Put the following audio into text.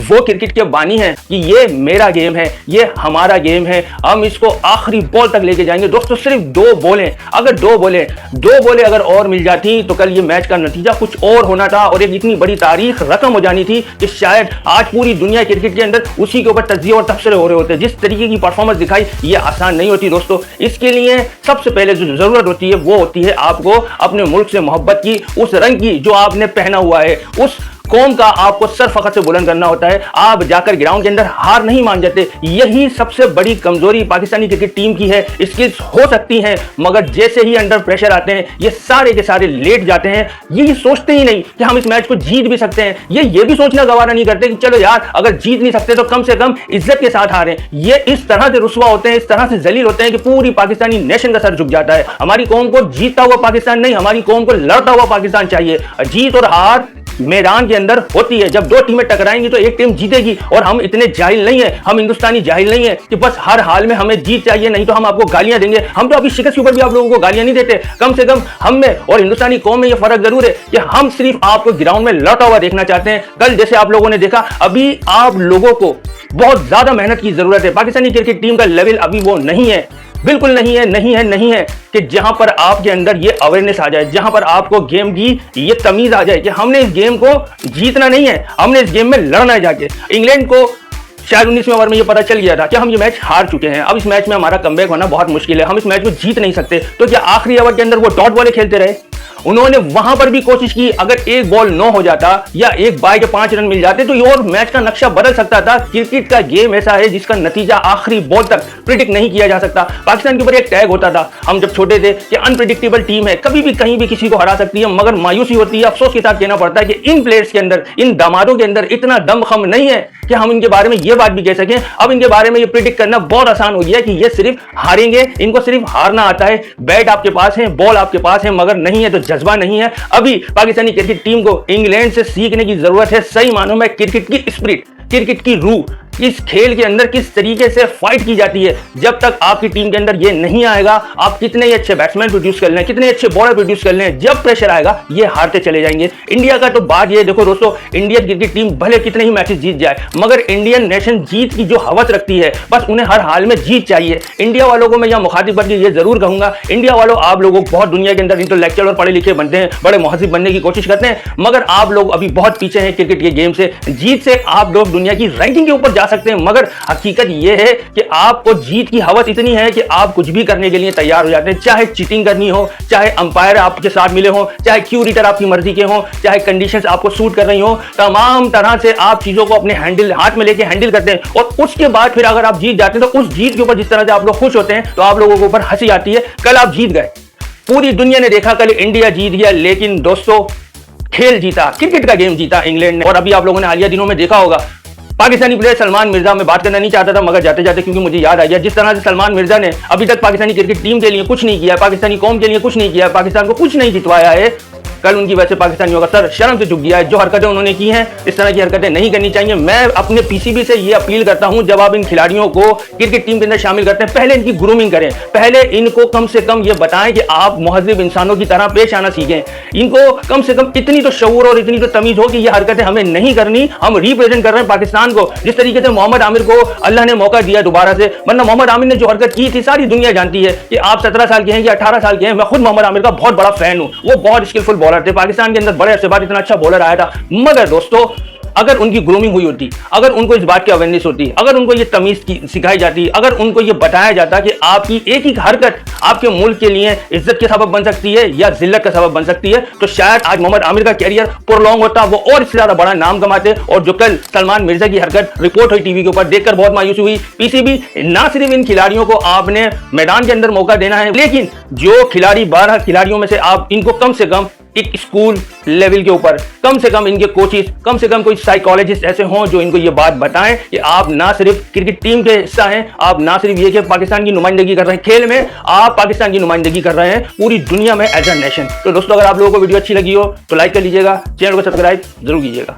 वो क्रिकेट के बानी हैं कि ये मेरा गेम है, ये हमारा गेम है, हम इसको आखिरी बॉल तक लेके जाएंगे। दोस्तों सिर्फ दो बॉलें अगर और मिल जाती तो कल ये मैच का नतीजा कुछ और होना था और एक इतनी बड़ी तारीख रकम हो जानी थी कि शायद आज पूरी दुनिया क्रिकेट के अंदर उसी के ऊपर तज्जिए और तबसरे हो रहे होते। जिस तरीके की परफॉर्मेंस दिखाई ये आसान नहीं होती दोस्तों। इसके लिए सबसे पहले जो जरूरत होती है वो होती है आपको अपने मुल्क से मोहब्बत की, उस रंग की जो आपने पहना हुआ है, उस कौम का आपको सर फखर से बुलंद करना होता है। आप जाकर ग्राउंड के अंदर हार नहीं मान जाते। यही सबसे बड़ी कमजोरी पाकिस्तानी क्रिकेट टीम की है। स्किल्स हो सकती हैं मगर जैसे ही अंडर प्रेशर आते हैं ये सारे के सारे लेट जाते हैं। ये सोचते ही नहीं कि हम इस मैच को जीत भी सकते हैं। ये भी सोचना गवारा नहीं करते कि चलो यार अगर जीत नहीं सकते तो कम से कम इज्जत के साथ हारें। ये इस तरह से रुस्वा होते हैं, इस तरह से जलील होते हैं कि पूरी पाकिस्तानी नेशन का सर झुक जाता है। हमारी कौम को जीतता हुआ पाकिस्तान नहीं, हमारी कौम को लड़ता हुआ पाकिस्तान चाहिए। जीत और हार मैदान के अंदर होती है। जब दो टीमें टकराएंगी तो एक टीम जीतेगी और हम इतने जाहिल नहीं है, हम हिंदुस्तानी जाहिल नहीं है कि बस हर हाल में हमें जीत चाहिए, नहीं तो हम आपको गालियां देंगे। हम तो अभी शिकस्त के ऊपर भी आप लोगों को गालियां नहीं देते। कम से कम हम में और हिंदुस्तानी कौम में यह फर्क जरूर है कि हम सिर्फ आपको ग्राउंड में लौटा हुआ देखना चाहते हैं। कल जैसे आप लोगों ने देखा, अभी आप लोगों को बहुत ज्यादा मेहनत की जरूरत है। पाकिस्तानी क्रिकेट टीम का लेवल अभी वो नहीं है, बिल्कुल नहीं है कि जहां पर आपके अंदर ये अवेयरनेस आ जाए, जहां पर आपको गेम की ये तमीज आ जाए कि हमने इस गेम को जीतना नहीं है, हमने इस गेम में लड़ना है। जाके इंग्लैंड को शायद 19वें ओवर में ये पता चल गया था कि हम ये मैच हार चुके हैं, अब इस मैच में हमारा कमबैक होना बहुत मुश्किल है, हम इस मैच को जीत नहीं सकते। तो क्या आखिरी ओवर के अंदर वो डॉट बॉलें खेलते रहे? उन्होंने वहां पर भी कोशिश की, अगर एक बॉल 9 हो जाता या एक बाय के 5 रन मिल जाते तो ये और मैच का नक्शा बदल सकता था। क्रिकेट का गेम ऐसा है जिसका नतीजा आखिरी बॉल तक प्रिडिक्ट नहीं किया जा सकता। पाकिस्तान के ऊपर एक टैग होता था हम जब छोटे थे कि अनप्रिडिक्टेबल टीम है, कभी भी कहीं भी किसी को हरा सकती है। मगर मायूसी होती है, अफसोस के साथ कहना पड़ता है कि इन प्लेयर्स के अंदर, इन दामादों के अंदर इतना दमखम नहीं है कि हम इनके बारे में ये बात भी कह सकें। अब इनके बारे में ये प्रिडिक्ट करना बहुत आसान हो गया है कि ये सिर्फ हारेंगे, इनको सिर्फ हारना आता है। बैट आपके पास है, बॉल आपके पास है, मगर नहीं है तो जज्बा नहीं है। अभी पाकिस्तानी क्रिकेट टीम को इंग्लैंड से सीखने की जरूरत है सही मानों में क्रिकेट की स्पिरिट, क्रिकेट की रूह, इस खेल के अंदर किस तरीके से फाइट की जाती है। जब तक आपकी टीम के अंदर ये नहीं आएगा, आप कितने ही अच्छे बैट्समैन प्रोड्यूस कर लें, कितने अच्छे बॉलर प्रोड्यूस कर लें, जब प्रेशर आएगा ये हारते चले जाएंगे। इंडिया का तो बात ये देखो दोस्तों, इंडियन क्रिकेट टीम भले कितने ही मैचेस जीत जाए मगर इंडियन नेशन जीत की जो हवस रखती है, बस उन्हें हर हाल में जीत चाहिए। इंडिया वालों को मैं यहाँ मुखातिब करके ये जरूर कहूंगा, इंडिया वालों आप लोगों बहुत दुनिया के अंदर इंटेलेक्चुअल और पढ़े लिखे बनते हैं, बड़े मुहज़्ज़िब बनने की कोशिश करते हैं, मगर आप लोग अभी बहुत पीछे हैं क्रिकेट के गेम से। जीत से आप लोग दुनिया की रैंकिंग के ऊपर जा सकते हैं मगर हकीकत यह है कि आपको जीत की हवस इतनी है कि आप कुछ भी करने के लिए तैयार हो जाते हैं। चाहे चीटिंग करनी हो, चाहे अंपायर आपके साथ मिले हो, चाहे क्यूरेटर आपकी मर्जी के हो, चाहे कंडीशंस आपको सूट कर रही हो, तमाम तरह से आप चीजों को अपने हाथ में लेके हैंडल करते हैं। और उसके बाद फिर अगर आप जीत जाते हैं तो उस जीत के ऊपर जिस तरह से आप लोग खुश होते हैं तो आप लोगों के ऊपर हंसी आती है। कल आप जीत गए, पूरी दुनिया ने देखा कल इंडिया जीत गया, लेकिन दोस्तों खेल जीता, क्रिकेट का गेम जीता इंग्लैंड ने। और अभी आप लोगों ने हालिया दिनों में देखा होगा पाकिस्तानी प्लेयर सलमान मिर्जा, में बात करना नहीं चाहता था मगर जाते जाते क्योंकि मुझे याद आ गया, जिस तरह से सलमान मिर्जा ने अभी तक पाकिस्तानी क्रिकेट टीम के लिए कुछ नहीं किया, पाकिस्तानी कौम के लिए कुछ नहीं किया, पाकिस्तान को कुछ नहीं जितवाया है, कल उनकी वजह से पाकिस्तानियों का सर शर्म से झुक गया है। जो हरकतें उन्होंने की हैं इस तरह की हरकतें नहीं करनी चाहिए। मैं अपने पीसीबी से ये अपील करता हूं, जब आप इन खिलाड़ियों को क्रिकेट टीम के अंदर शामिल करते हैं पहले इनकी ग्रूमिंग करें, पहले इनको कम से कम ये बताएं कि आप मुहज़्ज़िब इंसानों की तरह पेश आना सीखें। इनको कम से कम इतनी तो शऊर और इतनी तो तमीज हो कि ये हरकतें हमें नहीं करनी। हम रिप्रेजेंट कर रहे हैं पाकिस्तान को, जिस तरीके से मोहम्मद आमिर को अल्लाह ने मौका दिया दोबारा से, वरना मोहम्मद आमिर ने जो हरकत की थी सारी दुनिया जानती है कि आप 17 साल के हैं या 18 साल के हैं। मैं खुद मोहम्मद आमिर का बहुत बड़ा फैन हूं, वो बहुत स्किलफुल बॉलर थे, पाकिस्तान के अंदर बड़े अरसे बाद इतना अच्छा बॉलर आया था। मगर दोस्तों अगर उनकी ग्रूमिंग हुई होती, अगर उनको इस बात की अवेयरनेस होती, अगर उनको ये तमीज सिखाई जाती, अगर उनको ये बताया जाता कि आपकी एक ही हरकत आपके मुल्क के लिए इज्जत के सबब बन सकती है या जिल्लत का सबब बन सकती है, तो शायद आज मोहम्मद आमिर का कैरियर प्रोलॉन्ग होता, वो और इससे ज्यादा बड़ा नाम कमाते। और जो कल सलमान मिर्जा की हरकत रिपोर्ट हुई टीवी के ऊपर, देखकर बहुत मायूसी हुई। पीसीबी ना सिर्फ इन खिलाड़ियों को आपने मैदान के अंदर मौका देना है, लेकिन जो खिलाड़ी 12 खिलाड़ियों में से आप इनको कम से कम एक स्कूल लेवल के ऊपर कम से कम इनके कोचेस, कम से कम कोई साइकोलॉजिस्ट ऐसे हों जो इनको ये बात बताएं कि आप ना सिर्फ क्रिकेट टीम के हिस्सा हैं, आप ना सिर्फ ये कि पाकिस्तान की नुमाइंदगी कर रहे हैं खेल में, आप पाकिस्तान की नुमाइंदगी कर रहे हैं पूरी दुनिया में एज अ नेशन। तो दोस्तों अगर आप लोगों को वीडियो अच्छी लगी हो तो लाइक कर लीजिएगा, चैनल को सब्सक्राइब जरूर कीजिएगा।